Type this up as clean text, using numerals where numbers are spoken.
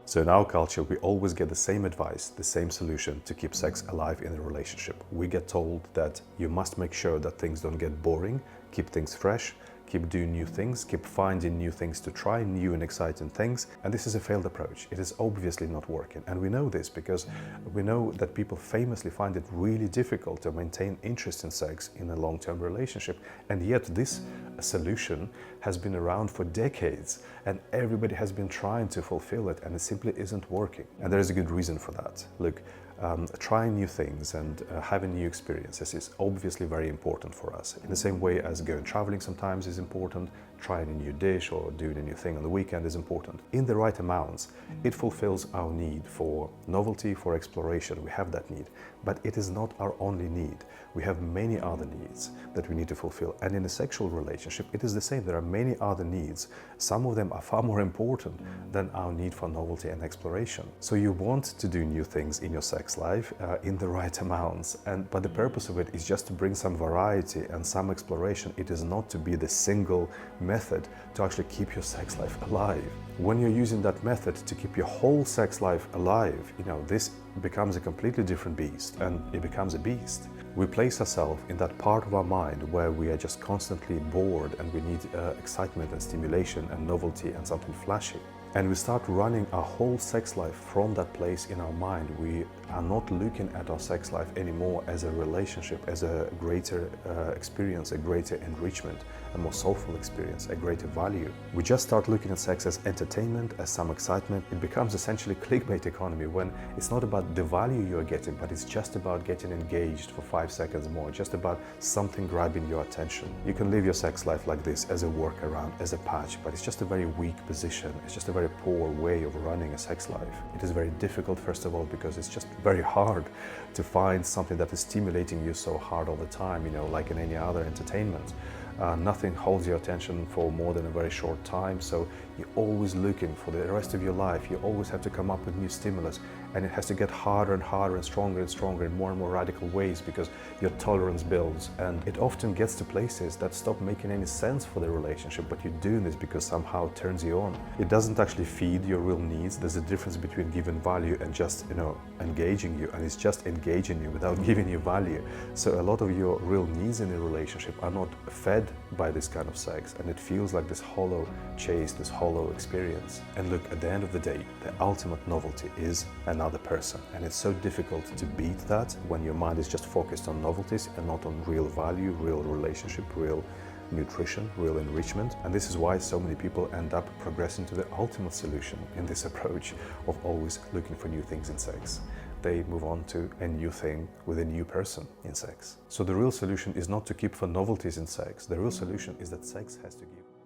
So in our culture, we always get the same advice, the same solution to keep sex alive in a relationship. We get told that you must make sure that things don't get boring, keep things fresh, keep doing new things, keep finding new things to try, new and exciting things. And this is a failed approach. It is obviously not working. And we know this because we know that people famously find it really difficult to maintain interest in sex in a long-term relationship. And yet this solution has been around for decades and everybody has been trying to fulfill it, and it simply isn't working. And there is a good reason for that. Look, trying new things and having new experiences is obviously very important for us. In the same way as going traveling sometimes is important, trying a new dish or doing a new thing on the weekend is important. In the right amounts, it fulfills our need for novelty, for exploration. We have that need, but it is not our only need. We have many other needs that we need to fulfill. And in a sexual relationship, it is the same. There are many other needs. Some of them are far more important than our need for novelty and exploration. So you want to do new things in your sex life in the right amounts. But the purpose of it is just to bring some variety and some exploration. It is not to be the single method to actually keep your sex life alive. When you're using that method to keep your whole sex life alive, this becomes a completely different beast, and it becomes a beast. We place ourselves in that part of our mind where we are just constantly bored and we need excitement and stimulation and novelty and something flashy. And we start running our whole sex life from that place in our mind. We are not looking at our sex life anymore as a relationship, as a greater experience, a greater enrichment, a more soulful experience, a greater value. We just start looking at sex as entertainment, as some excitement. It becomes essentially clickbait economy when it's not about the value you are getting, but it's just about getting engaged for 5 seconds more, just about something grabbing your attention. You can live your sex life like this as a workaround, as a patch, but it's just a very weak position. It's just a very poor way of running a sex life. It is very difficult, first of all, because it's just very hard to find something that is stimulating you so hard all the time, like in any other entertainment. Nothing holds your attention for more than a very short time, so you're always looking for the rest of your life. You always have to come up with new stimulus, and it has to get harder and harder and stronger in more and more radical ways because your tolerance builds, and it often gets to places that stop making any sense for the relationship, but you're doing this because somehow it turns you on. It doesn't actually feed your real needs. There's a difference between giving value and just engaging you, and it's just engaging you without giving you value. So a lot of your real needs in a relationship are not fed by this kind of sex, and it feels like this hollow chase, this hollow experience. And look, at the end of the day, the ultimate novelty is another person, and it's so difficult to beat that when your mind is just focused on novelties and not on real value, real relationship, real nutrition, real enrichment. And this is why so many people end up progressing to the ultimate solution in this approach of always looking for new things in sex. They move on to a new thing with a new person in sex. So the real solution is not to keep for novelties in sex. The real solution is that sex has to give.